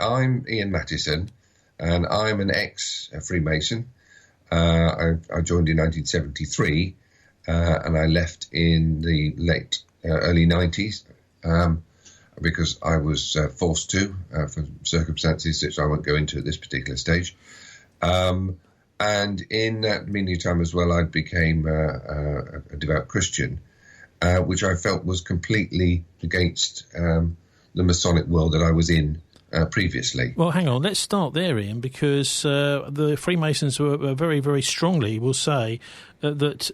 I'm Ian Mattison, and I'm an ex-Freemason. I joined in 1973, and I left in the early 90s because I was forced to, for circumstances which I won't go into at this particular stage. And in that meantime as well, I became a devout Christian, which I felt was completely against the Masonic world that I was in previously. Well, hang on, let's start there, Ian, because the Freemasons were very, very strongly will say that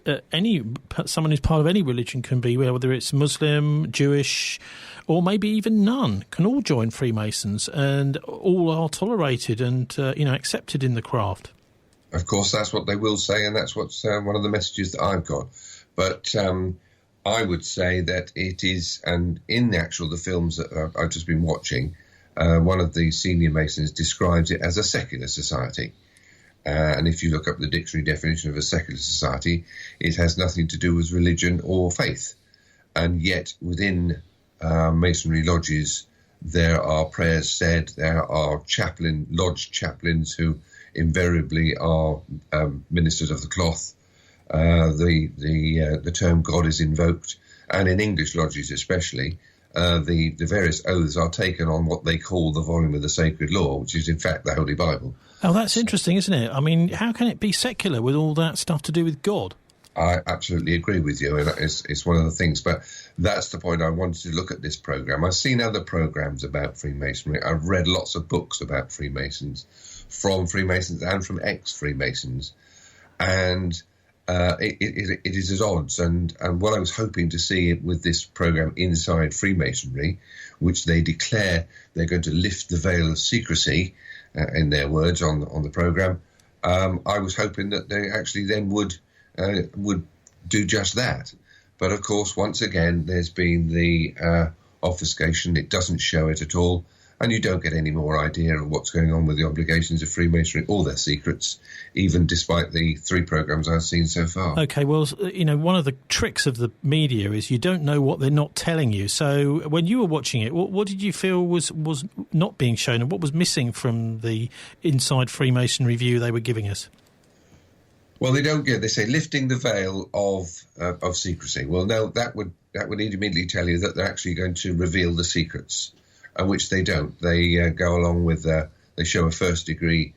someone who's part of any religion can be, whether it's Muslim, Jewish, or maybe even none, can all join Freemasons, and all are tolerated and accepted in the craft. Of course, that's what they will say, and that's what's one of the messages that I've got. But I would say that it is, and in the films that I've just been watching, one of the senior Masons describes it as a secular society. And if you look up the dictionary definition of a secular society, it has nothing to do with religion or faith. And yet within Masonry lodges, there are prayers said, there are lodge chaplains who invariably are ministers of the cloth. The term God is invoked, and in English lodges especially, the various oaths are taken on what they call the volume of the sacred law, which is in fact the Holy Bible. Oh, that's interesting, isn't it? I mean, how can it be secular with all that stuff to do with God? I absolutely agree with you, and it's one of the things, but that's the point I wanted to look at this programme. I've seen other programmes about Freemasonry. I've read lots of books about Freemasons, from Freemasons and from ex-Freemasons, and it is at odds. And what I was hoping to see with this programme, Inside Freemasonry, which they declare they're going to lift the veil of secrecy, in their words, on the programme, I was hoping that they actually then would do just that. But of course, once again, there's been the obfuscation. It doesn't show it at all, and you don't get any more idea of what's going on with the obligations of Freemasonry or their secrets, even despite the 3 programmes I've seen so far. OK, well, one of the tricks of the media is you don't know what they're not telling you. So when you were watching it, what did you feel was not being shown, and what was missing from the Inside Freemasonry view they were giving us? Well, they say lifting the veil of secrecy. Well, no, that would immediately tell you that they're actually going to reveal the secrets, which they don't. They go along with, they show a first degree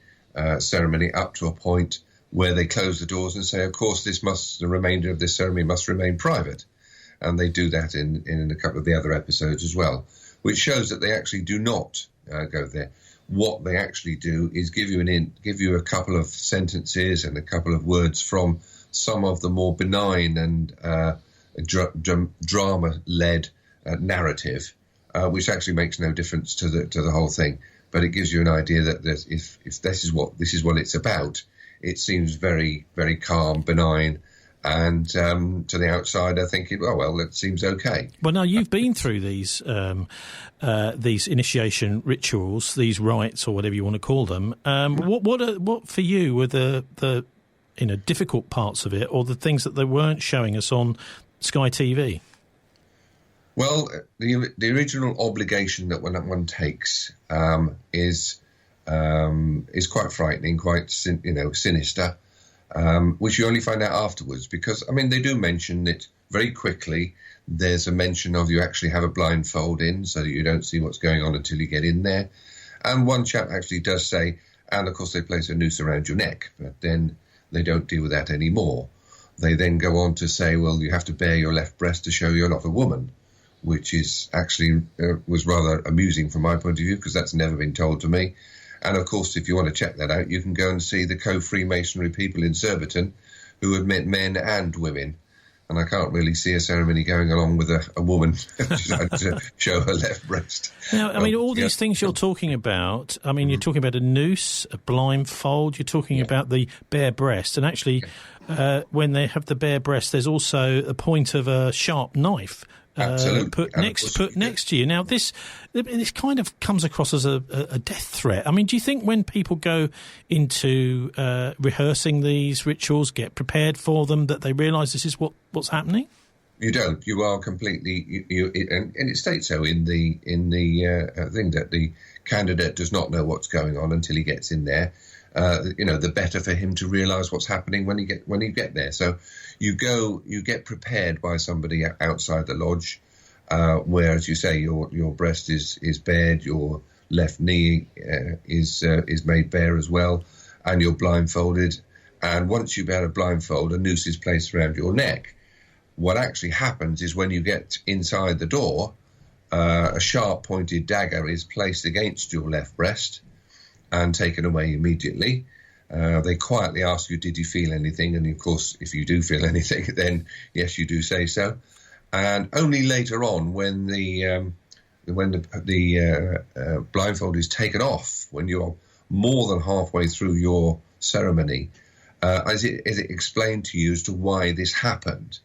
ceremony up to a point where they close the doors and say, of course, the remainder of this ceremony must remain private. And they do that in a couple of the other episodes as well, which shows that they actually do not go there. What they actually do is give you a couple of sentences and a couple of words from some of the more benign and drama-led narrative, which actually makes no difference to the whole thing. But it gives you an idea that if this is what it's about, it seems very, very calm, benign, and to the outsider thinking, well, it seems okay. Well, now you've been through these initiation rituals, these rites, or whatever you want to call them. What for you were the difficult parts of it, or the things that they weren't showing us on Sky TV? Well, the original obligation that one takes is quite frightening, quite sinister. Which you only find out afterwards, because, they do mention it very quickly. There's a mention of you actually have a blindfold in so that you don't see what's going on until you get in there. And one chap actually does say, and of course they place a noose around your neck, but then they don't deal with that anymore. They then go on to say, well, you have to bare your left breast to show you're not a woman, which is actually was rather amusing from my point of view, because that's never been told to me. And, of course, if you want to check that out, you can go and see the co-Freemasonry people in Surbiton who admit men and women. And I can't really see a ceremony going along with a woman to show her left breast. Now, all these things you're talking about, you're talking about a noose, a blindfold, you're talking about the bare breast. And actually, when they have the bare breast, there's also a point of a sharp knife. Put next to you. Now, this kind of comes across as a death threat. Do you think when people go into rehearsing these rituals, get prepared for them, that they realise this is what's happening? You don't. You are completely. And it states so in the thing that the candidate does not know what's going on until he gets in there, the better for him to realise what's happening when you get there. So you get prepared by somebody outside the lodge, where, as you say, your breast is bared, your left knee is made bare as well, and you're blindfolded. And once you've had a blindfold, a noose is placed around your neck. What actually happens is when you get inside the door, a sharp-pointed dagger is placed against your left breast and taken away immediately. They quietly ask you, did you feel anything? And, of course, if you do feel anything, then, yes, you do say so. And only later on, when the blindfold is taken off, when you're more than halfway through your ceremony, is it explained to you as to why this happened.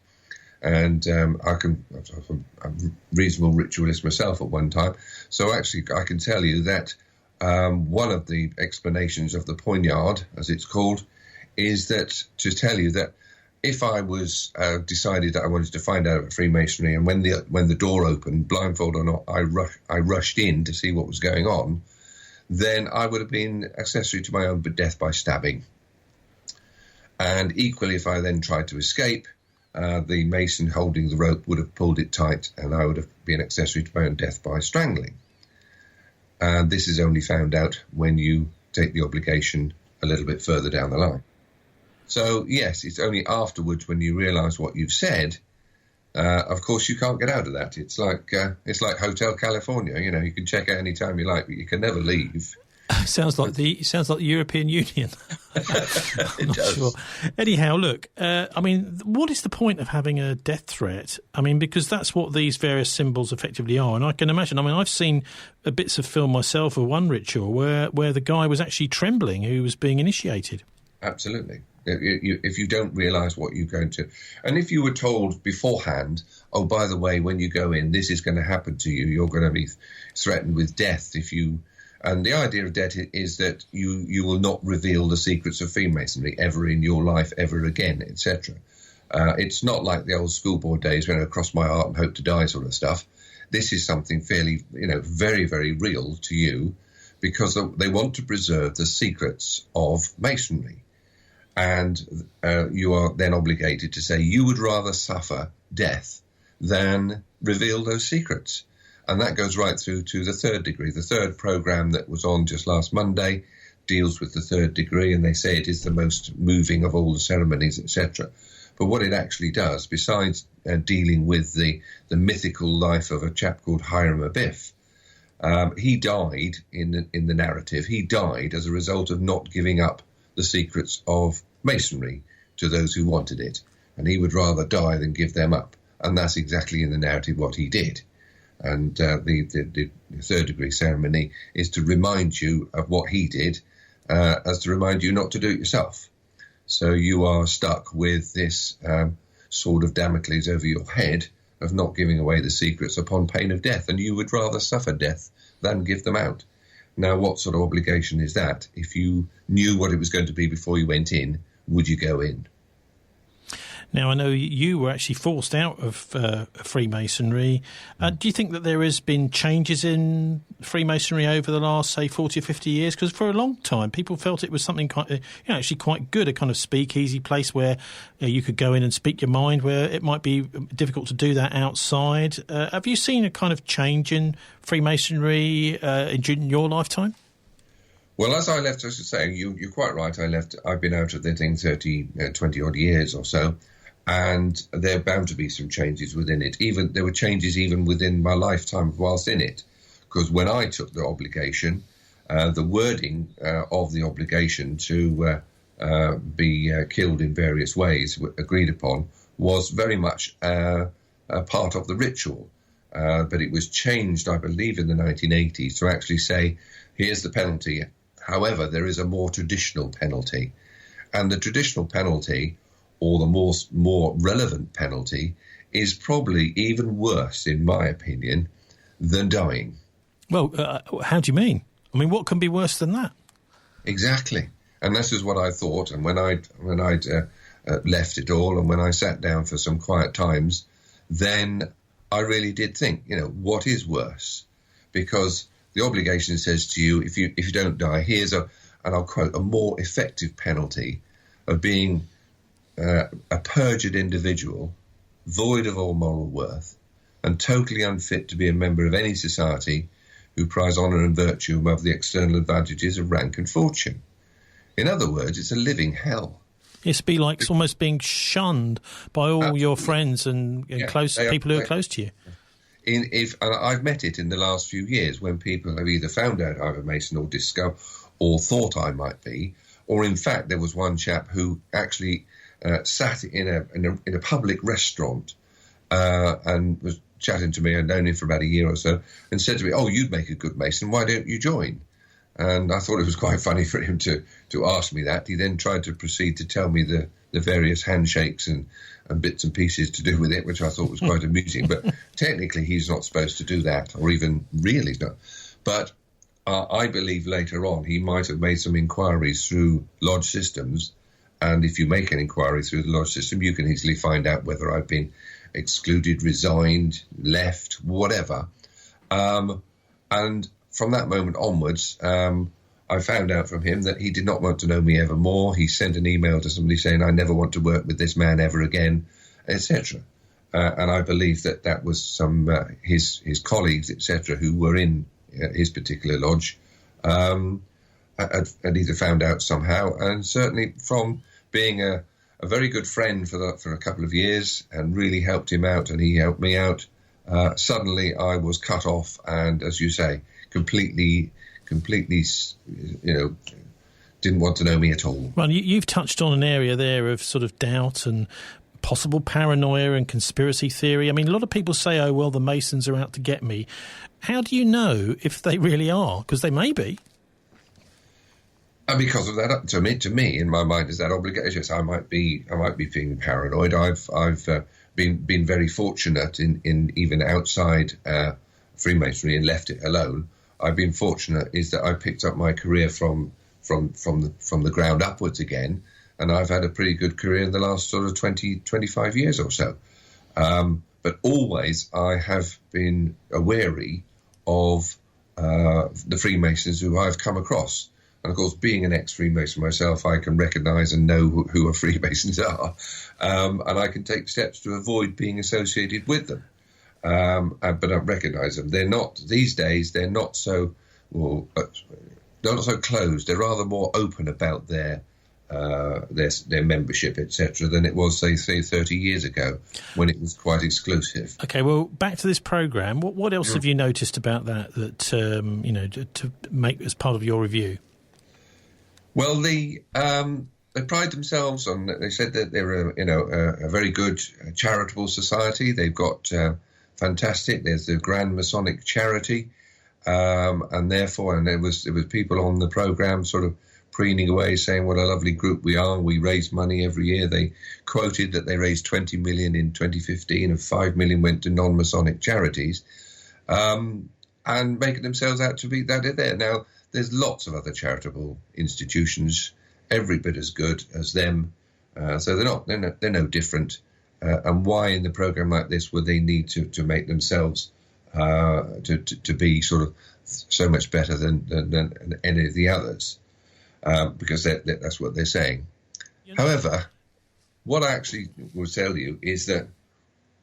And I'm a reasonable ritualist myself at one time, so actually I can tell you that one of the explanations of the poignard, as it's called, is that to tell you that if I was decided that I wanted to find out about Freemasonry, and when the door opened, blindfold or not, I rushed in to see what was going on, then I would have been accessory to my own death by stabbing. And equally, if I then tried to escape, the mason holding the rope would have pulled it tight, and I would have been accessory to my own death by strangling. And this is only found out when you take the obligation a little bit further down the line. So, yes, it's only afterwards when you realise what you've said. Of course, you can't get out of that. It's like Hotel California. You can check out any time you like, but you can never leave. Sounds like the European Union. I'm not sure. Anyhow, look, what is the point of having a death threat? Because that's what these various symbols effectively are. And I can imagine, I've seen bits of film myself of one ritual where the guy was actually trembling who was being initiated. Absolutely. If you don't realise what you're going to... And if you were told beforehand, oh, by the way, when you go in, this is going to happen to you, you're going to be threatened with death if you... And the idea of death is that you will not reveal the secrets of Freemasonry ever in your life, ever again, etc. It's not like the old school board days when I cross my heart and hope to die sort of stuff. This is something fairly, very, very real to you, because they want to preserve the secrets of Masonry. And you are then obligated to say you would rather suffer death than reveal those secrets. And that goes right through to the third degree. The third program that was on just last Monday deals with the third degree, and they say it is the most moving of all the ceremonies, etc. But what it actually does, besides dealing with the mythical life of a chap called Hiram Abiff, he died in the narrative. He died as a result of not giving up the secrets of Masonry to those who wanted it. And he would rather die than give them up. And that's exactly in the narrative what he did. And the third degree ceremony is to remind you of what he did, as to remind you not to do it yourself. So you are stuck with this sword of Damocles over your head of not giving away the secrets upon pain of death, and you would rather suffer death than give them out. Now, what sort of obligation is that? If you knew what it was going to be before you went in, would you go in? Now, I know you were actually forced out of Freemasonry. Do you think that there has been changes in Freemasonry over the last, say, 40 or 50 years? Because for a long time, people felt it was something actually quite good, a kind of speakeasy place where you could go in and speak your mind, where it might be difficult to do that outside. Have you seen a kind of change in Freemasonry in your lifetime? Well, as I left, as I say, you're quite right. I've been out of the thing 20-odd years or so. And there are bound to be some changes within it. There were changes even within my lifetime whilst in it. Because when I took the obligation, the wording of the obligation to be killed in various ways agreed upon was very much a part of the ritual. But it was changed, I believe, in the 1980s to actually say, here's the penalty. However, there is a more traditional penalty. And the traditional penalty, or the more relevant penalty, is probably even worse, in my opinion, than dying. Well, how do you mean? What can be worse than that? Exactly. And this is what I thought. And when I'd left it all, and when I sat down for some quiet times, then I really did think, what is worse? Because the obligation says to you, if you don't die, here's and I'll quote, a more effective penalty of being a perjured individual, void of all moral worth, and totally unfit to be a member of any society who prize honour and virtue above the external advantages of rank and fortune. In other words, it's a living hell. It's be like it's almost being shunned by all your friends and close people who are close to you. And I've met it in the last few years when people have either found out I'm a Mason or discovered or thought I might be, or in fact there was one chap who actually sat in a public restaurant and was chatting to me. I'd known him for about a year or so, and said to me, "Oh, you'd make a good Mason. Why don't you join?" And I thought it was quite funny for him to ask me that. He then tried to proceed to tell me the various handshakes and bits and pieces to do with it, which I thought was quite amusing. But technically, he's not supposed to do that, or even really not. But I believe later on he might have made some inquiries through lodge systems. And if you make an inquiry through the lodge system, you can easily find out whether I've been excluded, resigned, left, whatever. And from that moment onwards, I found out from him that he did not want to know me ever more. He sent an email to somebody saying, "I never want to work with this man ever again," etc. And I believe that was some his colleagues, etc., who were in his particular lodge, had either found out somehow, and certainly from being a very good friend for a couple of years and really helped him out, and he helped me out. Suddenly, I was cut off, and as you say, completely, didn't want to know me at all. Well, you've touched on an area there of sort of doubt and possible paranoia and conspiracy theory. I mean, a lot of people say, "Oh, well, the Masons are out to get me." How do you know if they really are? Because they may be. And because of that, to me, in my mind, is that obligation. I might be feeling paranoid. I've been very fortunate in even outside Freemasonry and left it alone. I've been fortunate is that I picked up my career from the ground upwards again, and I've had a pretty good career in the last sort of 25 years or so. But always I have been wary of the Freemasons who I've come across. And, of course, being an ex-Freemason myself, I can recognise and know who a Freemasons are. And I can take steps to avoid being associated with them. But I recognise them. They're not, these days, they're not so closed. They're rather more open about their membership, etc., than it was, say 30 years ago, when it was quite exclusive. Okay, well, back to this programme. What else have you noticed about that to make as part of your review? Well, they pride themselves on. They said that they're a very good charitable society. They've got fantastic. There's the Grand Masonic Charity, and there was people on the programme sort of preening away, saying what a lovely group we are. We raise money every year. They quoted that they raised 20 million in 2015, and 5 million went to non-Masonic charities, and making themselves out to be that there. Now, there's lots of other charitable institutions, every bit as good as them. So they're no different. And why in the program like this would they need to make themselves to be sort of so much better than any of the others? Because that's what they're saying. However, what I actually will tell you is that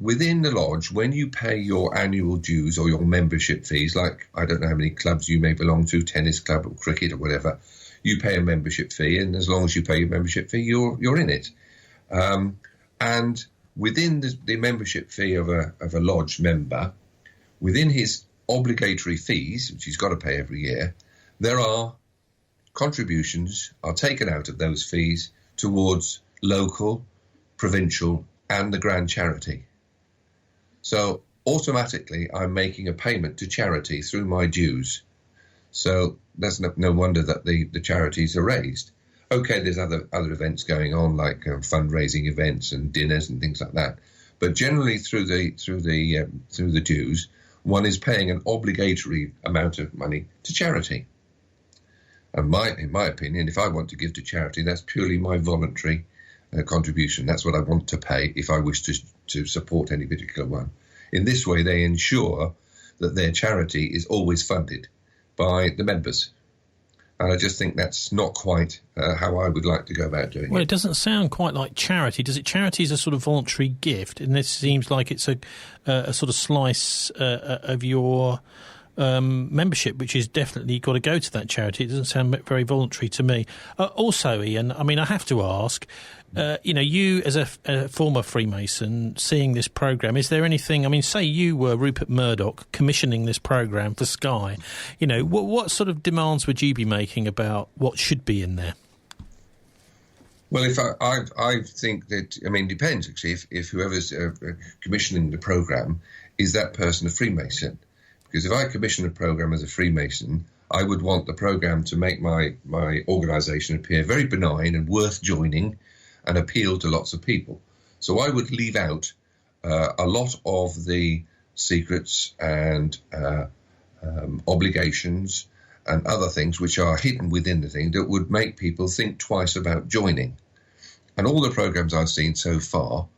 within the lodge, when you pay your annual dues or your membership fees, like I don't know how many clubs you may belong to, tennis club or cricket or whatever, you pay a membership fee, and as long as you pay your membership fee, you're in it. And within the membership fee of a lodge member, within his obligatory fees, which he's got to pay every year, there are contributions are taken out of those fees towards local, provincial, and the grand charity. So automatically, I'm making a payment to charity through my dues. So that's no wonder that the charities are raised. Okay, there's other events going on, like fundraising events and dinners and things like that. But generally, through the dues, one is paying an obligatory amount of money to charity. And in my opinion, if I want to give to charity, that's purely my voluntary contribution. That's what I want to pay if I wish to support any particular one. In this way, they ensure that their charity is always funded. by the members. And I just think that's not quite how I would like to go about doing it. Well, it doesn't sound quite like charity, does it? Charity is a sort of voluntary gift, and this seems like it's a sort of slice of your membership, which is definitely got to go to that charity. It doesn't sound very voluntary to me. Also, Ian, I mean, I have to ask, you as a former Freemason, seeing this programme, is there anything, I mean, say you were Rupert Murdoch commissioning this programme for Sky, what sort of demands would you be making about what should be in there? Well, if I think that, I mean, it depends, actually, if whoever's commissioning the programme, is that person a Freemason? Because if I commission a programme as a Freemason, I would want the programme to make my organisation appear very benign and worth joining and appeal to lots of people. So I would leave out a lot of the secrets and obligations and other things which are hidden within the thing that would make people think twice about joining. And all the programmes I've seen so far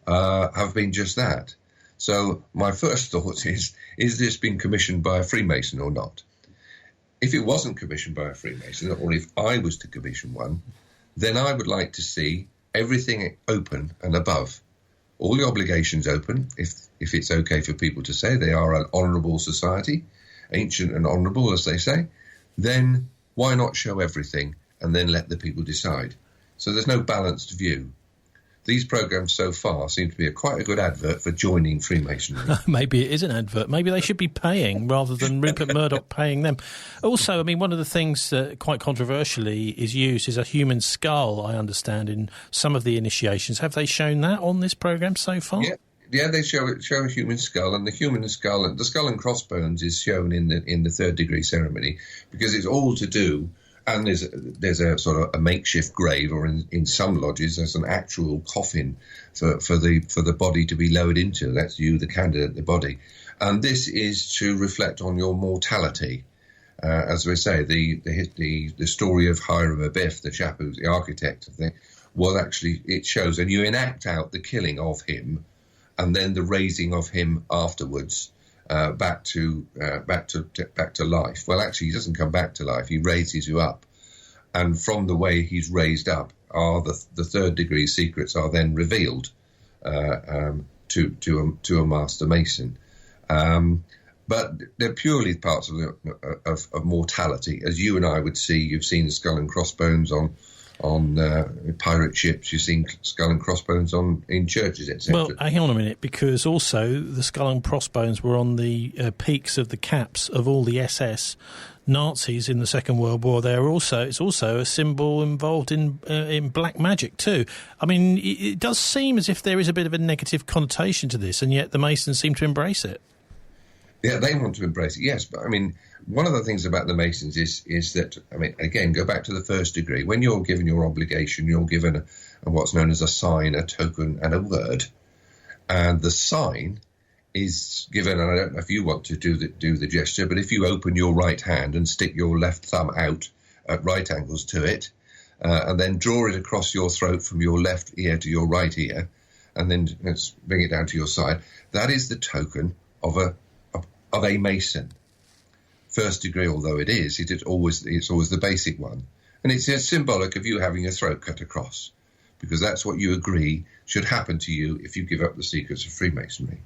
have been just that. So my first thought is this being commissioned by a Freemason or not? If it wasn't commissioned by a Freemason, or if I was to commission one, then I would like to see everything open and above. All the obligations open, if it's okay for people to say they are an honourable society, ancient and honourable, as they say, then why not show everything and then let the people decide? So there's no balanced view. These programmes so far seem to be quite a good advert for joining Freemasonry. Maybe it is an advert. Maybe they should be paying rather than Rupert Murdoch paying them. Also, I mean, one of the things that quite controversially is used is a human skull, I understand, in some of the initiations. Have they shown that on this programme so far? Yeah, they show a human skull, and the skull and crossbones is shown in the third degree ceremony, because it's all to do. And there's a sort of a makeshift grave, or in some lodges there's an actual coffin for the body to be lowered into. That's you, the candidate, the body, and this is to reflect on your mortality. As we say, the story of Hiram Abiff, the chap who's the architect of the, was actually, it shows, and you enact out the killing of him, and then the raising of him afterwards. Back to life. Well, actually, he doesn't come back to life. He raises you up, and from the way he's raised up, are the third degree secrets are then revealed to a master mason. But they're purely parts of mortality, as you and I would see. You've seen the skull and crossbones on pirate ships. You've seen skull and crossbones in churches, etc. Well, hang on a minute, because also the skull and crossbones were on the peaks of the caps of all the SS Nazis in the Second World War. It's also a symbol involved in black magic too. I mean, it does seem as if there is a bit of a negative connotation to this, and yet the Masons seem to embrace it. Yeah, they want to embrace it, yes. But, I mean, one of the things about the Masons is that, I mean, again, go back to the first degree. When you're given your obligation, you're given what's known as a sign, a token, and a word. And the sign is given, and I don't know if you want to do the gesture, but if you open your right hand and stick your left thumb out at right angles to it, and then draw it across your throat from your left ear to your right ear, and then let's bring it down to your side, that is the token of a Mason. First degree, although it's always the basic one, and it's symbolic of you having your throat cut across, because that's what you agree should happen to you if you give up the secrets of Freemasonry.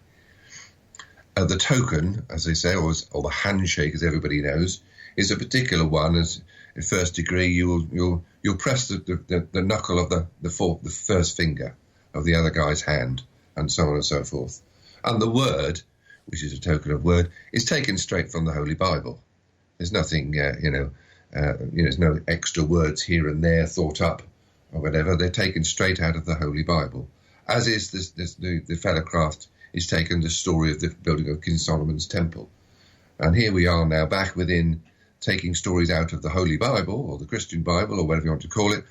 The token, as they say, or the handshake, as everybody knows, is a particular one. As in first degree, you'll press the knuckle of the first finger of the other guy's hand, and so on and so forth. And the word, which is a token of word, is taken straight from the Holy Bible. There's nothing, there's no extra words here and there thought up or whatever. They're taken straight out of the Holy Bible, as is the Fellowcraft is taken the story of the building of King Solomon's temple. And here we are now back within taking stories out of the Holy Bible or the Christian Bible or whatever you want to call it,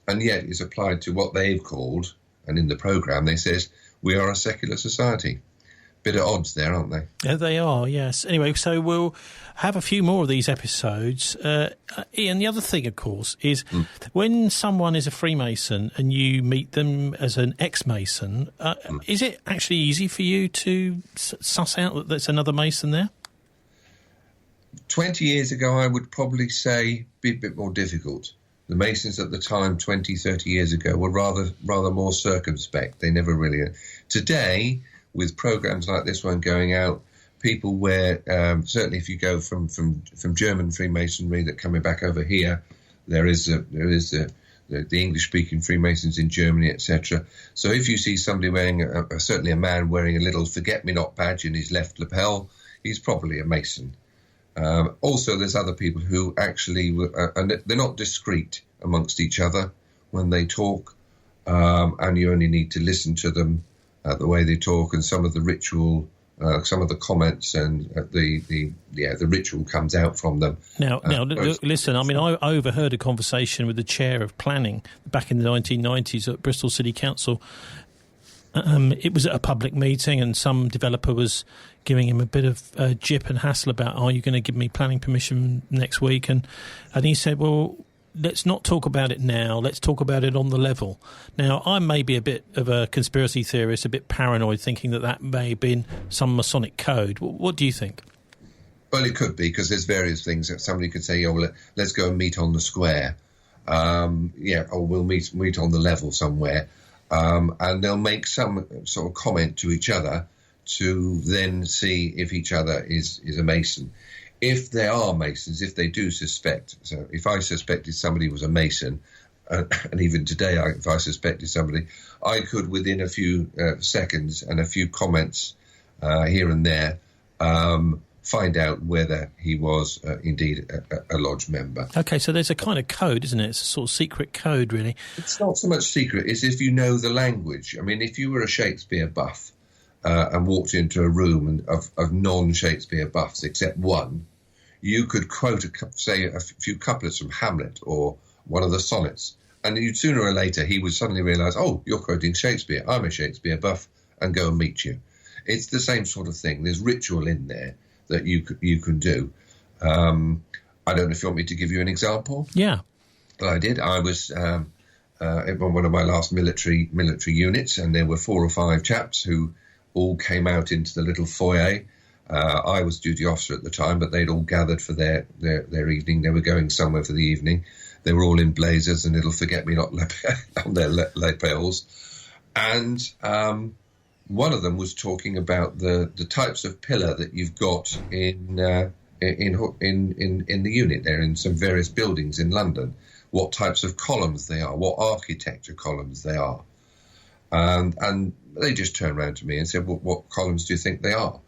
and yet it's applied to what they've called, and in the programme they says, we are a secular society. Bit at odds there, aren't they? Yeah, they are, yes. Anyway, so we'll have a few more of these episodes. Ian, the other thing, of course, is when someone is a Freemason and you meet them as an ex-Mason, is it actually easy for you to suss out that there's another Mason there? 20 years ago, I would probably say be a bit more difficult. The Masons at the time, 20, 30 years ago, were rather more circumspect. They never really... Today, with programs like this one going out, people certainly if you go from German Freemasonry that coming back over here, there is the English-speaking Freemasons in Germany, etc. So if you see somebody wearing, certainly a man wearing a little forget-me-not badge in his left lapel, he's probably a Mason. Also, there's other people who actually, and they're not discreet amongst each other when they talk, and you only need to listen to them the way they talk, and some of the ritual, some of the comments, and the ritual comes out from them. Now, listen. I mean, I overheard a conversation with the chair of planning back in the 1990s at Bristol City Council. It was at a public meeting, and some developer was giving him a bit of jip and hassle about, are you going to give me planning permission next week? And he said, well, let's not talk about it now. Let's talk about it on the level. Now, I may be a bit of a conspiracy theorist, a bit paranoid, thinking that may have been some Masonic code. What do you think? Well, it could be, because there's various things that somebody could say, well, let's go and meet on the square. Or we'll meet on the level somewhere. And they'll make some sort of comment to each other to then see if each other is a Mason. If they are Masons, if they do suspect, so if I suspected somebody was a Mason, and even today if I suspected somebody, I could, within a few seconds and a few comments here and there, find out whether he was indeed a lodge member. Okay, so there's a kind of code, isn't it? It's a sort of secret code, really. It's not so much secret, it's if you know the language. I mean, if you were a Shakespeare buff and walked into a room of non-Shakespeare buffs except one, you could quote, say, a few couplets from Hamlet or one of the sonnets, and you'd sooner or later he would suddenly realise, oh, you're quoting Shakespeare, I'm a Shakespeare buff, and go and meet you. It's the same sort of thing. There's ritual in there that you can do. I don't know if you want me to give you an example. Yeah. Well, I did. I was in one of my last military units, and there were 4 or 5 chaps who all came out into the little foyer. I was duty officer at the time, but they'd all gathered for their evening. They were going somewhere for the evening. They were all in blazers and little forget-me-not on their lapels. And one of them was talking about the types of pillar that you've got in the unit there, in some various buildings in London, what types of columns they are, what architecture columns they are. And they just turned around to me and said, well, what columns do you think they are?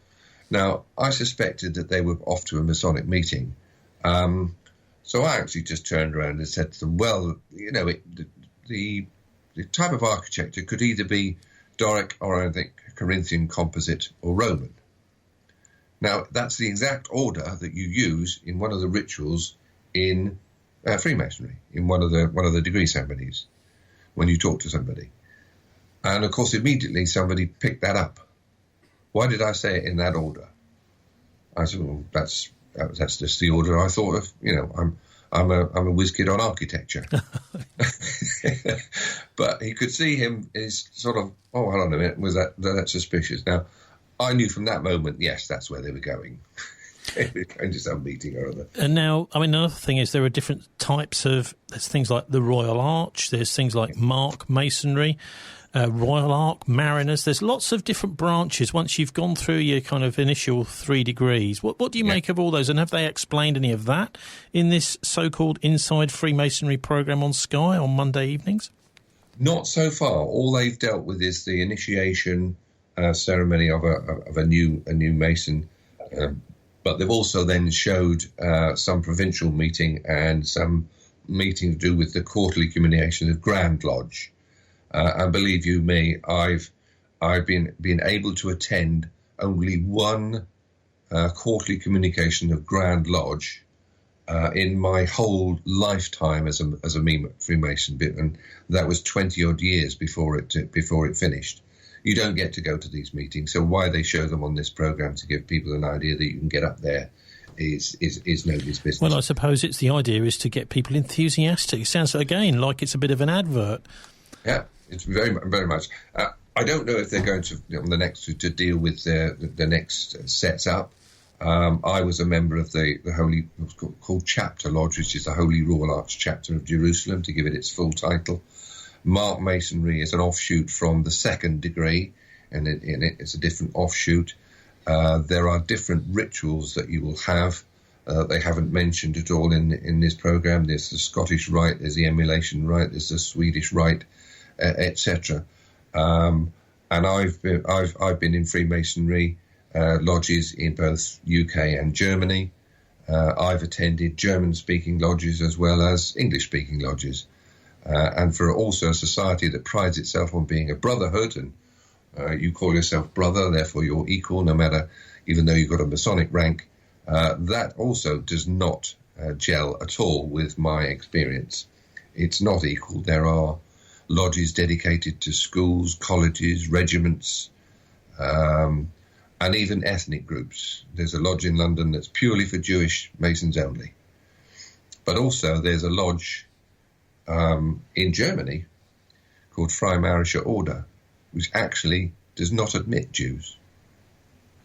Now, I suspected that they were off to a Masonic meeting. So I actually just turned around and said to them, well, you know, the type of architecture could either be Doric or, I think, Corinthian composite or Roman. Now, that's the exact order that you use in one of the rituals in Freemasonry, in one of the degree ceremonies, when you talk to somebody. And, of course, immediately somebody picked that up. Why did I say it in that order? I said, well, that's just the order I thought of. You know, I'm a whiz kid on architecture. But he could see him is sort of, oh, hold on a minute, was that suspicious? Now, I knew from that moment, yes, that's where they were going. They were going to some meeting or other. And now, I mean, another thing is there are different types of, there's things like the Royal Arch, there's things like Mark Masonry, Royal Arch, Mariners. There's lots of different branches once you've gone through your kind of initial 3 degrees. What do you make of all those? And have they explained any of that in this so-called Inside Freemasonry programme on Sky on Monday evenings? Not so far. All they've dealt with is the initiation ceremony of a new Mason. But they've also then showed some provincial meeting and some meeting to do with the quarterly communication of Grand Lodge. And believe you me, I've been able to attend only one quarterly communication of Grand Lodge in my whole lifetime as a Freemason, and that was 20 odd years before it finished. You don't get to go to these meetings, so why they show them on this program to give people an idea that you can get up there is nobody's business. Well, I suppose the idea is to get people enthusiastic. It sounds again like it's a bit of an advert. Yeah. It's very, very much. I don't know if they're going to on the next to deal with the next sets up. I was a member of the Holy, what's called Chapter Lodge, which is the Holy Royal Arch Chapter of Jerusalem, to give it its full title. Mark Masonry is an offshoot from the second degree, and it's a different offshoot. There are different rituals that you will have. They haven't mentioned at all in this program. There's the Scottish rite, there's the emulation rite, there's the Swedish rite, etc. And I've been in Freemasonry lodges in both UK and Germany. I've attended German-speaking lodges as well as English-speaking lodges. And for also a society that prides itself on being a brotherhood, and you call yourself brother, therefore you're equal, no matter, even though you've got a Masonic rank, that also does not gel at all with my experience. It's not equal. There are lodges dedicated to schools, colleges, regiments, and even ethnic groups. There's a lodge in London that's purely for Jewish Masons only. But also there's a lodge in Germany called Freie Order, which actually does not admit Jews.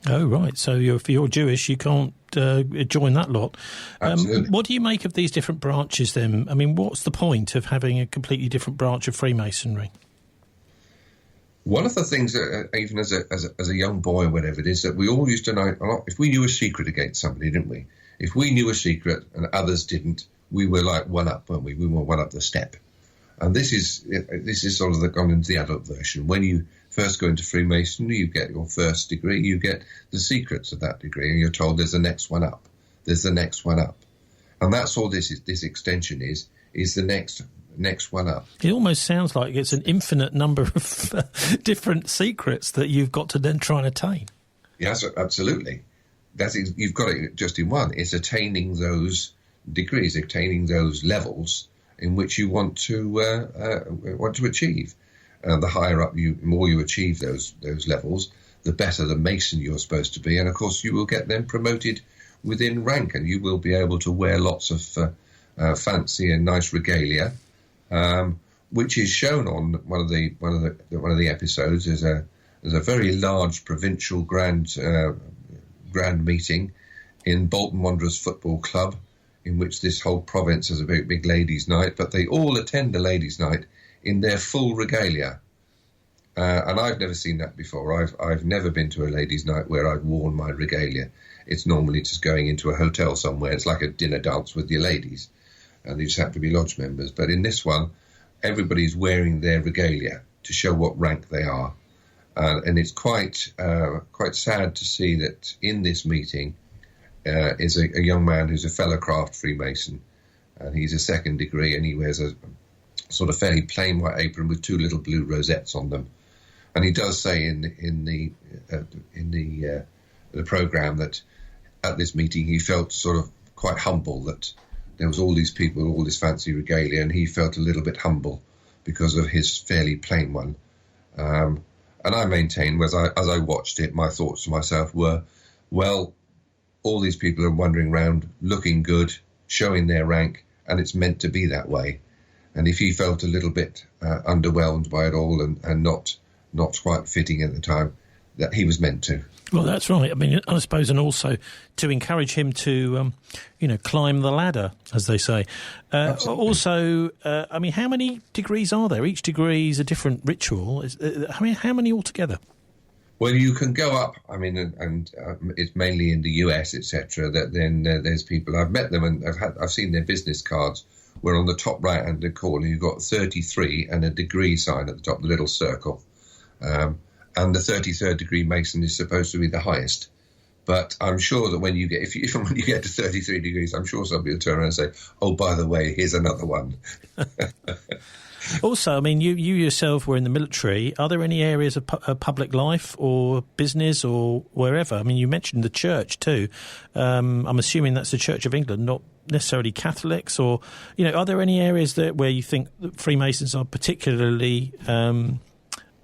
Oh, right. So if you're Jewish, you can't join that lot. What do you make of these different branches then? I mean, what's the point of having a completely different branch of Freemasonry? One of the things that, even as a young boy or whatever it is, that we all used to know a lot. If we knew a secret against somebody, didn't we? If we knew a secret and others didn't, we were like one up, weren't we? We were one up the step. And this is sort of gone into the adult version. When you first go into Freemasonry, you get your first degree, you get the secrets of that degree, and you're told there's the next one up. There's the next one up. And that's all this extension is the next one up. It almost sounds like it's an infinite number of different secrets that you've got to then try and attain. Yes, absolutely. You've got it just in one. It's attaining those degrees, attaining those levels in which you want to achieve. The higher up more you achieve those levels, the better the Mason you're supposed to be. And of course, you will get them promoted within rank, and you will be able to wear lots of fancy and nice regalia, which is shown on one of the episodes. There's a very large provincial grand meeting in Bolton Wanderers Football Club, in which this whole province has a very big ladies' night, but they all attend the ladies' night in their full regalia. And I've never seen that before. I've never been to a ladies' night where I've worn my regalia. It's normally just going into a hotel somewhere. It's like a dinner dance with your ladies, and you just have to be lodge members. But in this one, everybody's wearing their regalia to show what rank they are. And it's quite sad to see that in this meeting is a young man who's a fellow craft Freemason, and he's a second degree, and he wears a sort of fairly plain white apron with two little blue rosettes on them. And he does say in the program that at this meeting he felt sort of quite humble that there was all these people, all this fancy regalia, and he felt a little bit humble because of his fairly plain one. And I maintain, as I watched it, my thoughts to myself were, well, all these people are wandering around looking good, showing their rank, and it's meant to be that way. And if he felt a little bit underwhelmed by it all and not quite fitting at the time, that he was meant to. Well, that's right. I mean, I suppose, and also to encourage him to, climb the ladder, as they say. Also, I mean, how many degrees are there? Each degree is a different ritual. I mean, how many altogether? Well, you can go up. I mean, and it's mainly in the US, etc. That then there's people. I've met them and I've seen their business cards. Where on the top right-hand corner you've got 33 and a degree sign at the top, the little circle. And the 33rd degree Mason is supposed to be the highest. But I'm sure that when you get when you get to 33 degrees, I'm sure somebody will turn around and say, "Oh, by the way, here's another one." Also, I mean, you yourself were in the military. Are there any areas of public life or business or wherever? I mean, you mentioned the church too. I'm assuming that's the Church of England, not necessarily Catholics. Or, are there any areas where you think that Freemasons are particularly...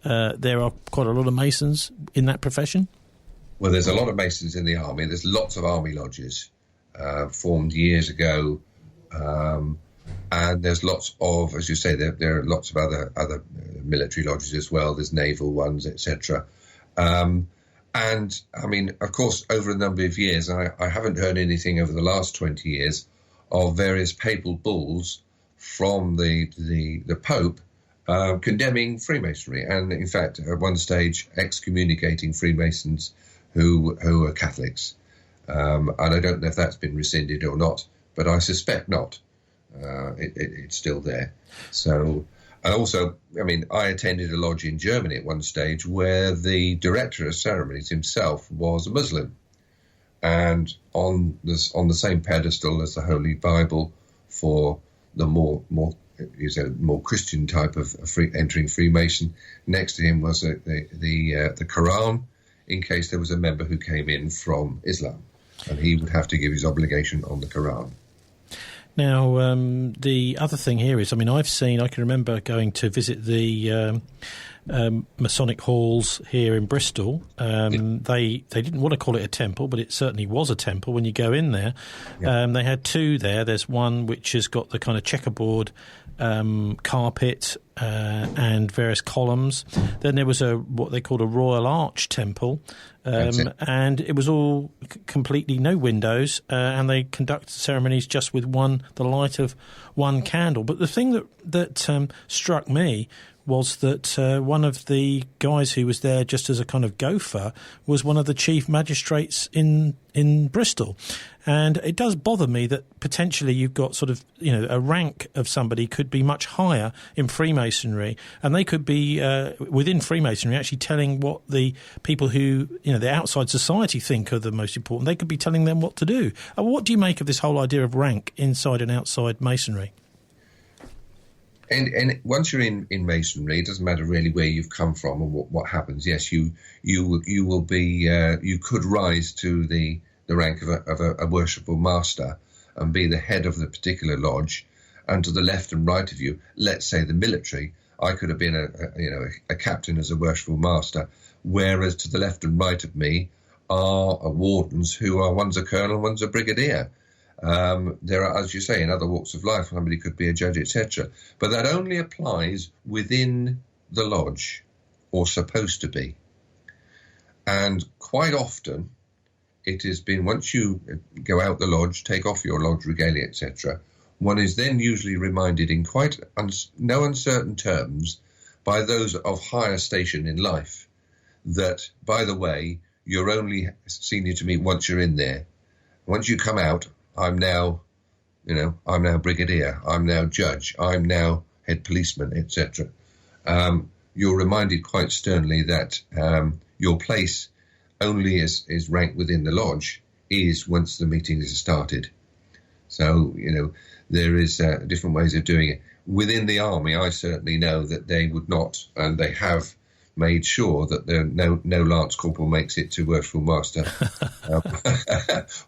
there are quite a lot of Masons in that profession? Well, there's a lot of Masons in the army. There's lots of army lodges formed years ago. And there's lots of, as you say, there are lots of other military lodges as well. There's naval ones, etc. And And I mean, of course, over a number of years, I haven't heard anything over the last 20 years of various papal bulls from the Pope condemning Freemasonry, and in fact, at one stage, excommunicating Freemasons who are Catholics. And I don't know if that's been rescinded or not, but I suspect not. It's still there. So. And also, I mean, I attended a lodge in Germany at one stage where the director of ceremonies himself was a Muslim, and on the same pedestal as the Holy Bible for the more Christian type of entering Freemason, next to him was the Quran, in case there was a member who came in from Islam, and he would have to give his obligation on the Quran. Now, the other thing here is, I mean, I can remember going to visit the Masonic halls here in Bristol. They didn't want to call it a temple, but it certainly was a temple when you go in there. Yeah. They had two there. There's one which has got the kind of checkerboard carpet and various columns. Then there was what they called a Royal Arch temple, and it was all completely no windows, and they conducted ceremonies just with the light of one candle. But the thing that struck me was that one of the guys who was there just as a kind of gopher was one of the chief magistrates in Bristol. And it does bother me that potentially you've got sort of, a rank of somebody could be much higher in Freemasonry, and they could be within Freemasonry actually telling what the people who, the outside society think are the most important. They could be telling them what to do. What do you make of this whole idea of rank inside and outside Masonry? And once you're in Masonry, it doesn't matter really where you've come from or what happens. Yes, you will be you could rise to the rank of a worshipful master and be the head of the particular lodge. And to the left and right of you, let's say the military, I could have been a captain as a worshipful master. Whereas to the left and right of me are wardens who are, one's a colonel, one's a brigadier. There are, as you say, in other walks of life, somebody could be a judge, etc. But that only applies within the lodge, or supposed to be. And quite often, it has been, once you go out the lodge, take off your lodge regalia, etc., one is then usually reminded in quite no uncertain terms by those of higher station in life that, by the way, you're only senior to me once you're in there. Once you come out, I'm now brigadier, I'm now judge, I'm now head policeman, etc. You're reminded quite sternly that your place only is ranked within the lodge is once the meeting is started. So, there is different ways of doing it. Within the army, I certainly know that they would not, and they have made sure that no lance corporal makes it to worshipful master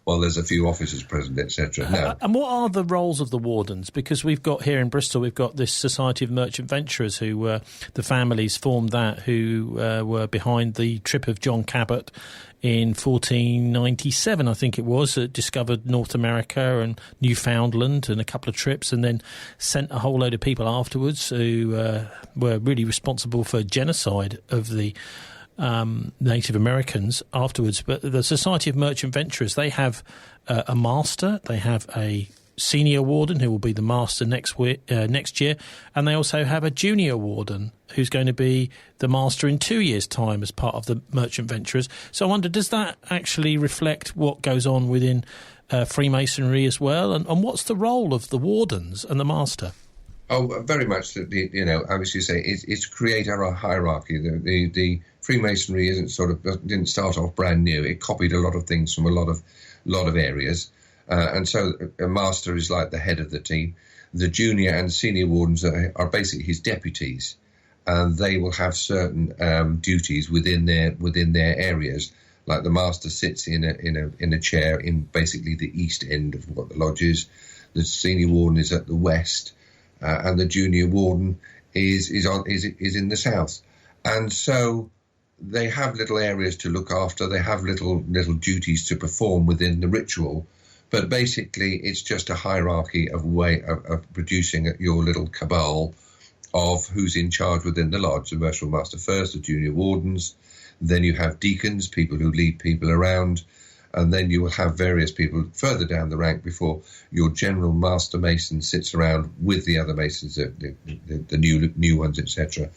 while there's a few officers present, etc. No. And what are the roles of the wardens? Because we've got here in Bristol, we've got this Society of Merchant Venturers who the families formed that, who were behind the trip of John Cabot in 1497, I think it was, discovered North America and Newfoundland and a couple of trips, and then sent a whole load of people afterwards who were really responsible for genocide of the Native Americans afterwards. But the Society of Merchant Venturers, they have a master, they have a senior warden who will be the master next year, and they also have a junior warden who's going to be the master in 2 years' time as part of the Merchant Venturers. So I wonder, does that actually reflect what goes on within Freemasonry as well? And what's the role of the wardens and the master? Oh, very much. As you say, it's to create a hierarchy. The Freemasonry didn't start off brand new. It copied a lot of things from a lot of areas. And so a master is like the head of the team. The junior and senior wardens are basically his deputies, and they will have certain duties within their areas. Like the master sits in a chair in basically the east end of what the lodge is. The senior warden is at the west, and the junior warden is in the south. And so they have little areas to look after. They have little duties to perform within the ritual. But basically, it's just a hierarchy of producing your little cabal of who's in charge within the lodge. The worshipful master first, the junior wardens, Then you have deacons, people who lead people around, and then you will have various people further down the rank before your general master mason sits around with the other masons, the new ones, etc.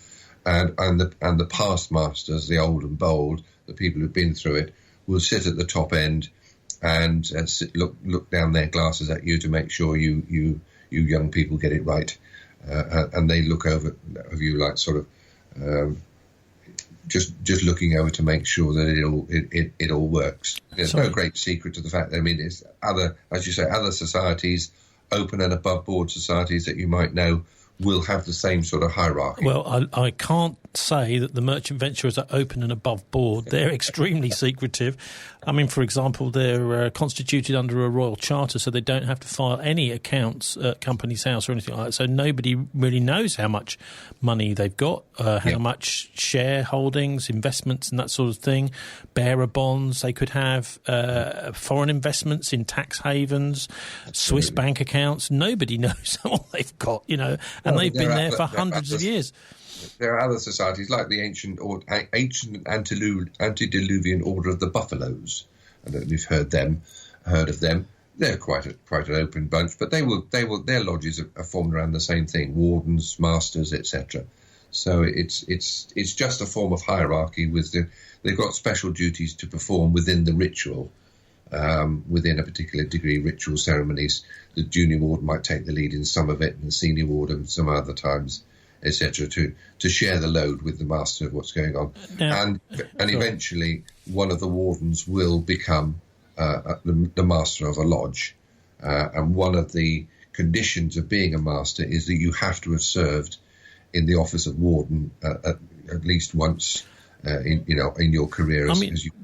And the past masters, the old and bold, the people who've been through it, will sit at the top end and look down their glasses at you to make sure you young people get it right, and they look over you like sort of just looking over to make sure that it all works. There's no great secret to the fact that, I mean, it's other, as you say, other societies, open and above board societies that you might know, will have the same sort of hierarchy. Well, I can't say that the merchant venturers are open and above board. They're extremely secretive. I mean, for example, they're constituted under a royal charter, so they don't have to file any accounts at Company's House or anything like that. So nobody really knows how much money they've got, how much shareholdings, investments and that sort of thing, bearer bonds. They could have foreign investments in tax havens, Swiss bank accounts. Nobody knows what they've got, you know, and they've been there for hundreds of years. There are other societies like the ancient antediluvian order of the Buffaloes. I don't know if you've heard of them. They're quite an open bunch, but their lodges are formed around the same thing: wardens, masters, etc. So it's just a form of hierarchy. They've got special duties to perform within the ritual, within a particular degree. Ritual ceremonies. The junior warden might take the lead in some of it, and the senior warden some other times, etc., to share the load with the master of what's going on. And eventually one of the wardens will become the master of a lodge. And one of the conditions of being a master is that you have to have served in the office of warden at least once in your career.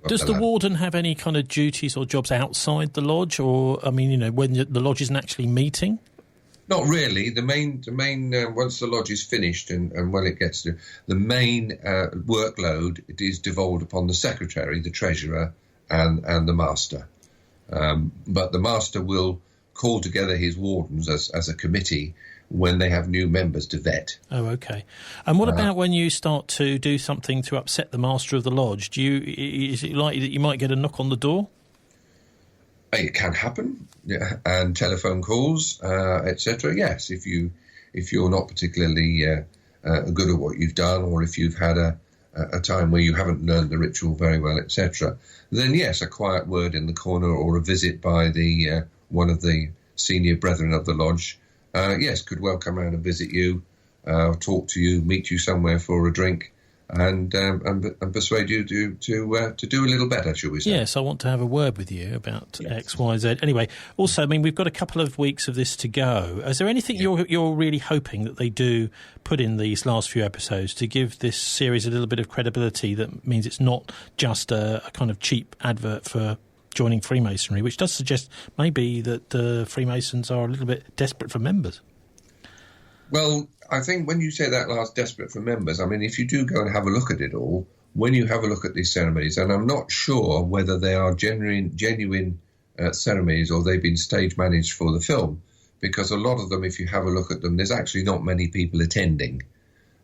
Does the warden have any kind of duties or jobs outside the lodge, or when the lodge isn't actually meeting? Not really. The main once the lodge is finished and when it gets to the main workload, it is devolved upon the secretary, the treasurer, and the master. But the master will call together his wardens as a committee when they have new members to vet. Oh, okay. And what about when you start to do something to upset the master of the lodge? Is it likely that you might get a knock on the door? It can happen, and telephone calls, etc. Yes, if you're not particularly good at what you've done, or if you've had a time where you haven't learned the ritual very well, etc., then yes, a quiet word in the corner or a visit by the one of the senior brethren of the lodge, could well come around and visit you, talk to you, meet you somewhere for a drink. And persuade you to do a little better, shall we say? Yes, I want to have a word with you about X, Y, Z. Anyway, also, I mean, we've got a couple of weeks of this to go. Is there anything you're really hoping that they do put in these last few episodes to give this series a little bit of credibility that means it's not just a kind of cheap advert for joining Freemasonry, which does suggest maybe that Freemasons are a little bit desperate for members? Well, I think when you say that last, desperate for members, I mean, if you do go and have a look at it all, when you have a look at these ceremonies, and I'm not sure whether they are genuine ceremonies or they've been stage managed for the film, because a lot of them, if you have a look at them, there's actually not many people attending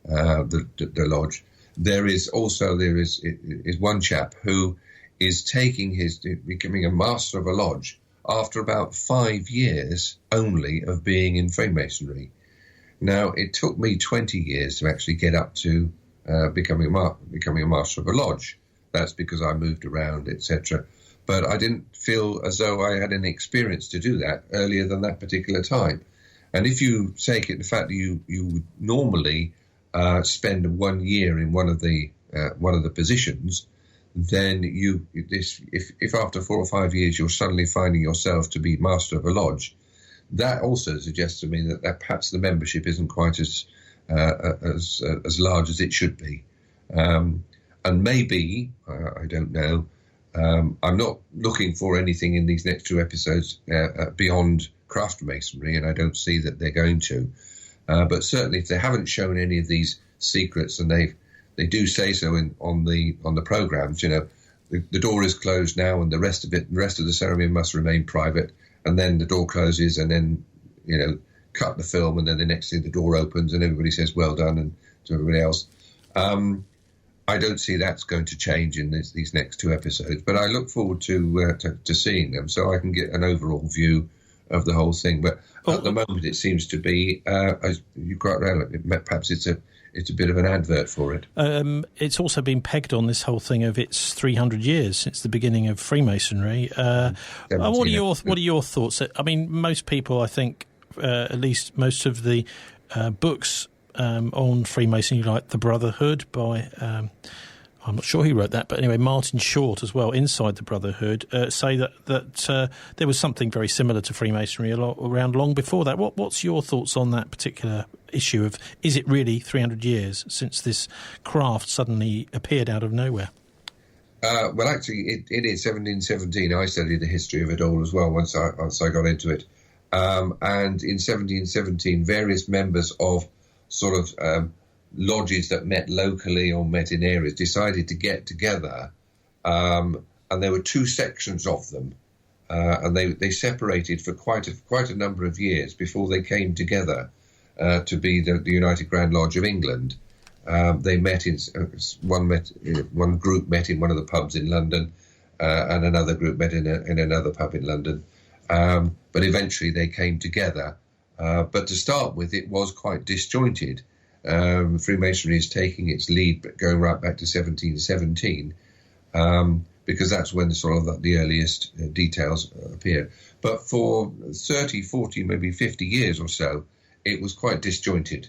the lodge. There is one chap who is becoming a master of a lodge after about 5 years only of being in Freemasonry. Now, it took me 20 years to actually get up to becoming a master of a lodge. That's because I moved around, etc. But I didn't feel as though I had any experience to do that earlier than that particular time. And if you take it the fact that you would normally spend 1 year in one of the positions, then if after 4 or 5 years you're suddenly finding yourself to be master of a lodge, that also suggests to me that perhaps the membership isn't quite as large as it should be. And maybe, I don't know, I'm not looking for anything in these next 2 episodes beyond craft masonry, and I don't see that they're going to. But certainly if they haven't shown any of these secrets, and they do say so on the programs, the door is closed now and the rest of the ceremony must remain private. And then the door closes, and then, cut the film, and then the next thing the door opens and everybody says, well done, and to everybody else. I don't see that's going to change in these next 2 episodes, but I look forward to seeing them so I can get an overall view of the whole thing. But at the moment, it seems to be, as you quite rightly, perhaps it's a bit of an advert for it. It's also been pegged on this whole thing of it's 300 years since the beginning of Freemasonry. What are your thoughts? I mean, most people, I think, at least most of the books on Freemasonry, like The Brotherhood by, I'm not sure who wrote that, but anyway, Martin Short as well, Inside The Brotherhood, say that there was something very similar to Freemasonry around long before that. What's your thoughts on that particular issue of, is it really 300 years since this craft suddenly appeared out of nowhere? Well, actually, it is 1717. I studied the history of it all as well once I got into it. And in 1717, various members of sort of lodges that met locally or met in areas decided to get together, and there were 2 sections of them, and they separated for quite a number of years before they came together to be the United Grand Lodge of England. They met in one group met in one of the pubs in London, and another group met in another pub in London, but eventually they came together. But to start with, it was quite disjointed. Freemasonry is taking its lead, going right back to 1717, because that's when the earliest details appear. But for 30, 40, maybe 50 years or so, it was quite disjointed.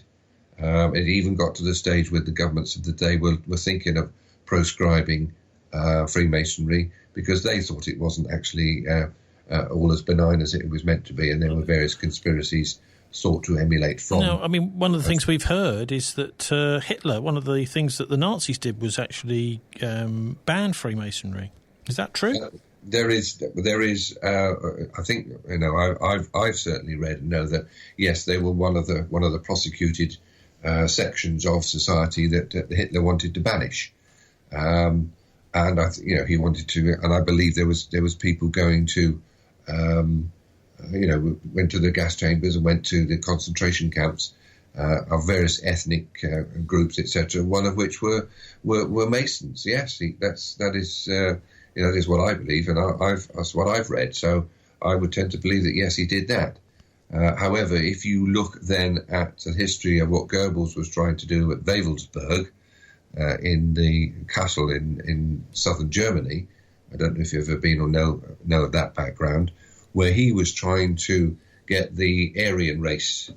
It even got to the stage where the governments of the day were thinking of proscribing Freemasonry because they thought it wasn't actually all as benign as it was meant to be, and there were various conspiracies sought to emulate from. No, I mean, one of the things we've heard is that Hitler, one of the things that the Nazis did was actually ban Freemasonry. Is that true? There is. I think I've certainly read and know that yes, they were one of the prosecuted sections of society that Hitler wanted to banish, and he wanted to, and I believe there was people going to. Went to the gas chambers and went to the concentration camps of various ethnic groups, etc. One of which were Masons. Yes, that is what I believe, and that's what I've read. So I would tend to believe that yes, he did that. However, if you look then at the history of what Goebbels was trying to do at Wewelsburg in the castle in southern Germany, I don't know if you've ever been or know of that background, where he was trying to get the Aryan race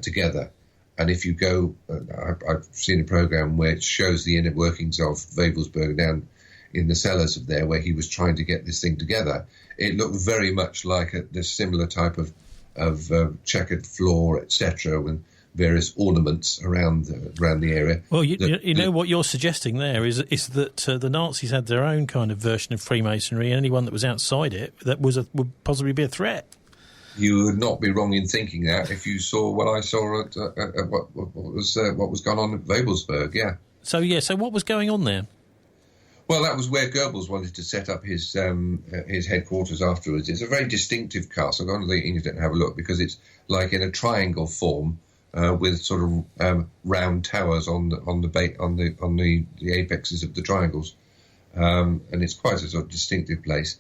together. And if you go, I've seen a program where it shows the inner workings of Wewelsburg down in the cellars of there, where he was trying to get this thing together. It looked very much like this similar type of checkered floor, etc., with various ornaments around the area. Well, you know what you're suggesting there is that the Nazis had their own kind of version of Freemasonry, and anyone that was outside it that would possibly be a threat. You would not be wrong in thinking that if you saw what I saw at what was going on at Wewelsburg. Yeah. So what was going on there? Well, that was where Goebbels wanted to set up his headquarters afterwards. It's a very distinctive castle. Go on to the internet and have a look, because it's like in a triangle form. With sort of round towers on the apexes of the triangles, and it's quite a sort of distinctive place.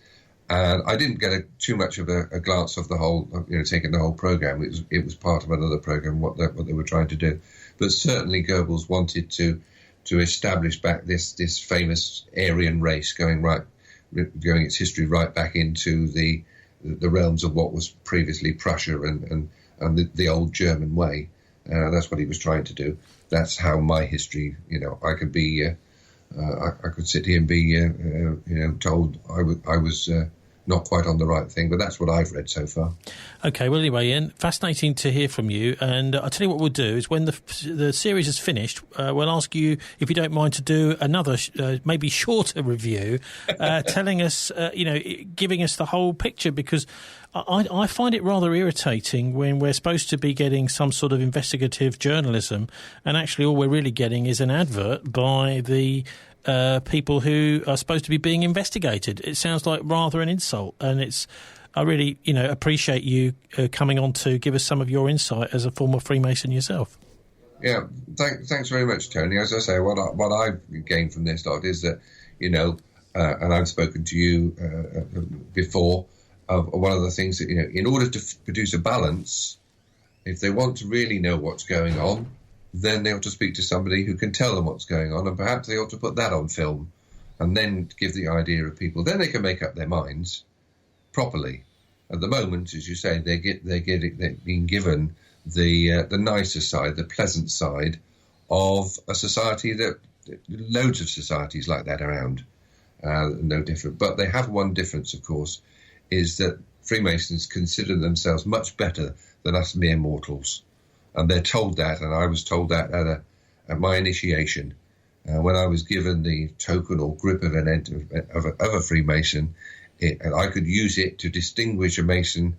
And I didn't get too much of a glance of the whole, taking the whole program. It was part of another program what they were trying to do, but certainly Goebbels wanted to establish back this famous Aryan race, going its history right back into the realms of what was previously Prussia and the old German way. That's what he was trying to do. That's how my history, I could be, I could sit here and be, told I was not quite on the right thing, but that's what I've read so far. Okay, well, anyway, Ian, fascinating to hear from you. And I'll tell you what we'll do is when the series is finished, we'll ask you, if you don't mind, to do another, maybe shorter review, telling us, giving us the whole picture, because I find it rather irritating when we're supposed to be getting some sort of investigative journalism, and actually all we're really getting is an advert by the people who are supposed to be being investigated. It sounds like rather an insult, and I really, appreciate you coming on to give us some of your insight as a former Freemason yourself. Yeah, thanks very much, Tony. As I say, what I've gained from this lot is that, and I've spoken to you before, of one of the things that, in order to produce a balance, if they want to really know what's going on, then they ought to speak to somebody who can tell them what's going on, and perhaps they ought to put that on film and then give the idea of people. Then they can make up their minds properly. At the moment, as you say, they're being given the nicer side, the pleasant side of a society that loads of societies like that around, no different. But they have one difference, of course, is that Freemasons consider themselves much better than us mere mortals, and they're told that. And I was told that at my initiation, when I was given the token or grip of a Freemason, and I could use it to distinguish a Mason.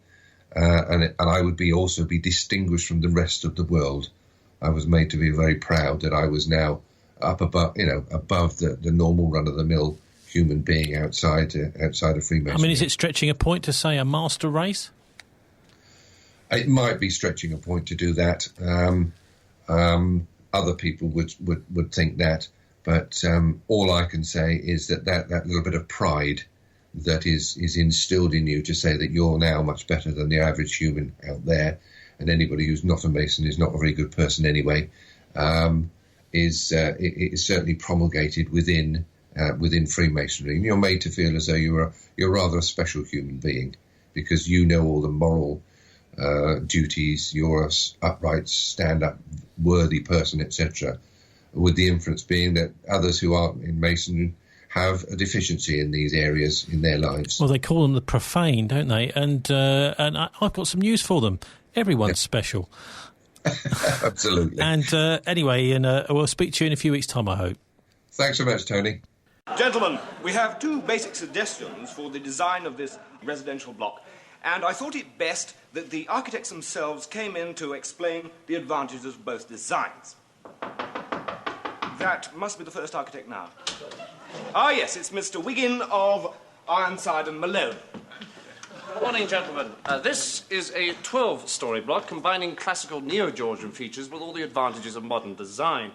And I would also be distinguished from the rest of the world. I was made to be very proud that I was now up above, above the normal run-of-the-mill human being outside of Freemasonry. I mean, is it stretching a point to say a master race? It might be stretching a point to do that. Other people would think that, but all I can say is that little bit of pride that is instilled in you to say that you're now much better than the average human out there, and anybody who's not a Mason is not a very good person anyway, is certainly promulgated within Freemasonry. And you're made to feel as though you're rather a special human being, because you know all the moral duties, you're an upright, stand-up, worthy person, etc., with the inference being that others who aren't in Masonry have a deficiency in these areas in their lives. Well, they call them the profane, don't they? And I've got some news for them. Everyone's special. Absolutely. And anyway, we'll speak to you in a few weeks' time, I hope. Thanks so much, Tony. Gentlemen, we have two basic suggestions for the design of this residential block, and I thought it best that the architects themselves came in to explain the advantages of both designs. That must be the first architect now. Ah, yes, it's Mr. Wiggin of Ironside and Malone. Good morning, gentlemen. This is a 12-storey block combining classical neo-Georgian features with all the advantages of modern design.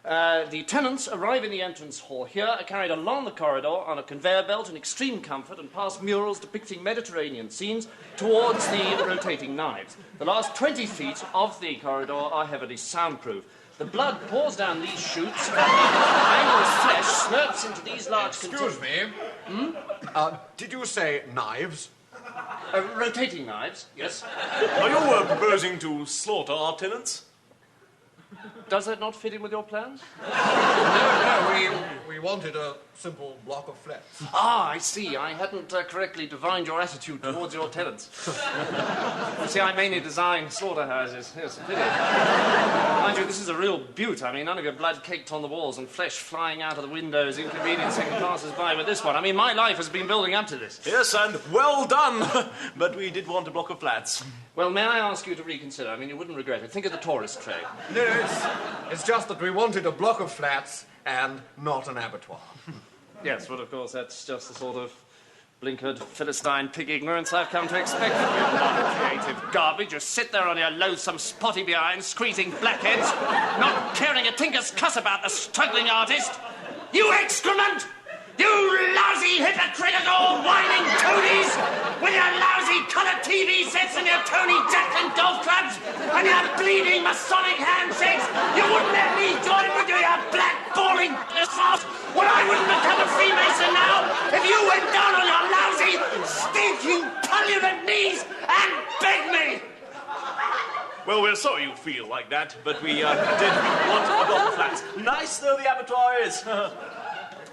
The tenants arrive in the entrance hall here, are carried along the corridor on a conveyor belt in extreme comfort and past murals depicting Mediterranean scenes towards the rotating knives. The last 20 feet of the corridor are heavily soundproof. The blood pours down these chutes, and Angel's flesh slurps into these large... Excuse me. Did you say knives? Rotating knives, yes. Are you proposing to slaughter our tenants? Does that not fit in with your plans? No, we wanted a simple block of flats. Ah, I see. I hadn't correctly divined your attitude towards your tenants. You see, I mainly design slaughterhouses. Yes, pity. Mind you, this is a real beaut. I mean, none of your blood caked on the walls and flesh flying out of the windows, inconveniencing passers-by with this one. I mean, my life has been building up to this. Yes, and well done. But we did want a block of flats. Well, may I ask you to reconsider? I mean, you wouldn't regret it. Think of the tourist trade. No, it's just that we wanted a block of flats and not an abattoir. Yes, well, of course, that's just the sort of blinkered, Philistine pig ignorance I've come to expect from you. Non-creative garbage. You sit there on your loathsome spotty behind, squeezing blackheads, not caring a tinker's cuss about the struggling artist. You excrement! You lousy, hypocritical, whining toadies! With your lousy coloured TV sets and your Tony Jacklin golf clubs and your bleeding Masonic handshakes! You wouldn't let me join with you, you black, boring asshole! Well, I wouldn't become a Freemason now if you went down on your lousy, stinking, polluted knees and begged me! Well, we're sorry you feel like that, but we did want a block of flats. Nice though the abattoir is.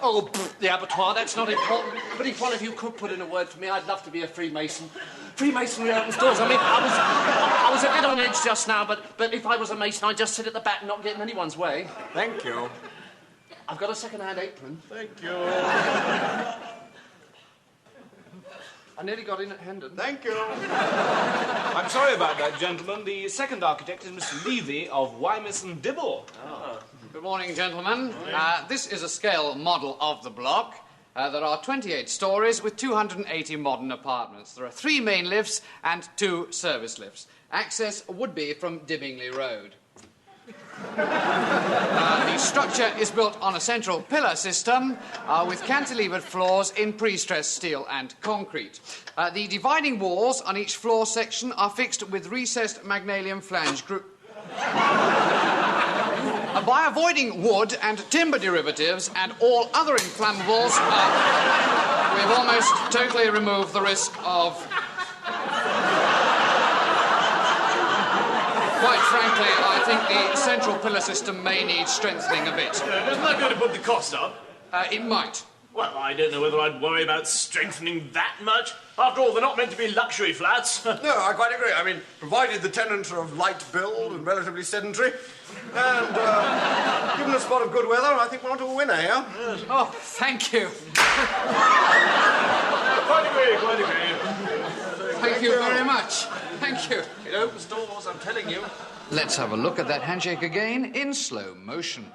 Oh, the abattoir, that's not important. But if one of you could put in a word for me, I'd love to be a Freemason. Freemasonry opens doors. I mean, I was a bit on edge just now, but if I was a Mason, I'd just sit at the back and not get in anyone's way. Thank you. I've got a second-hand apron. Thank you. I nearly got in at Hendon. Thank you. I'm sorry about that, gentlemen. The second architect is Mr. Levy of Wymus and Dibble. Oh. Good morning, gentlemen. This is a scale model of the block. There are 28 stories with 280 modern apartments. There are 3 main lifts and 2 service lifts. Access would be from Dibbingley Road. The structure is built on a central pillar system with cantilevered floors in pre-stressed steel and concrete. The dividing walls on each floor section are fixed with recessed magnesium flange grooves. By avoiding wood and timber derivatives and all other inflammables, we've almost totally removed the risk of... Quite frankly, I think the central pillar system may need strengthening a bit. Isn't that going to put the cost up? It might. Well, I don't know whether I'd worry about strengthening that much. After all, they're not meant to be luxury flats. No, I quite agree. I mean, provided the tenants are of light build and relatively sedentary, and given a spot of good weather, I think we're onto a winner here. Yes. Oh, thank you. Quite agree, quite agree. Thank you very much. Thank you. It opens doors, I'm telling you. Let's have a look at that handshake again in slow motion.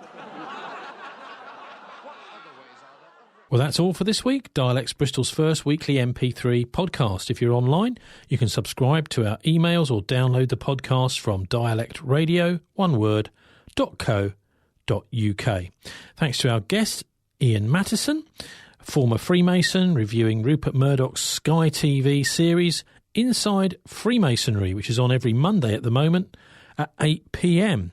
Well, that's all for this week. Dialects Bristol's first weekly MP3 podcast. If you're online, you can subscribe to our emails or download the podcast from dialectradio.co.uk. Thanks to our guest, Ian Mattison, former Freemason, reviewing Rupert Murdoch's Sky TV series Inside Freemasonry, which is on every Monday at the moment at 8 p.m.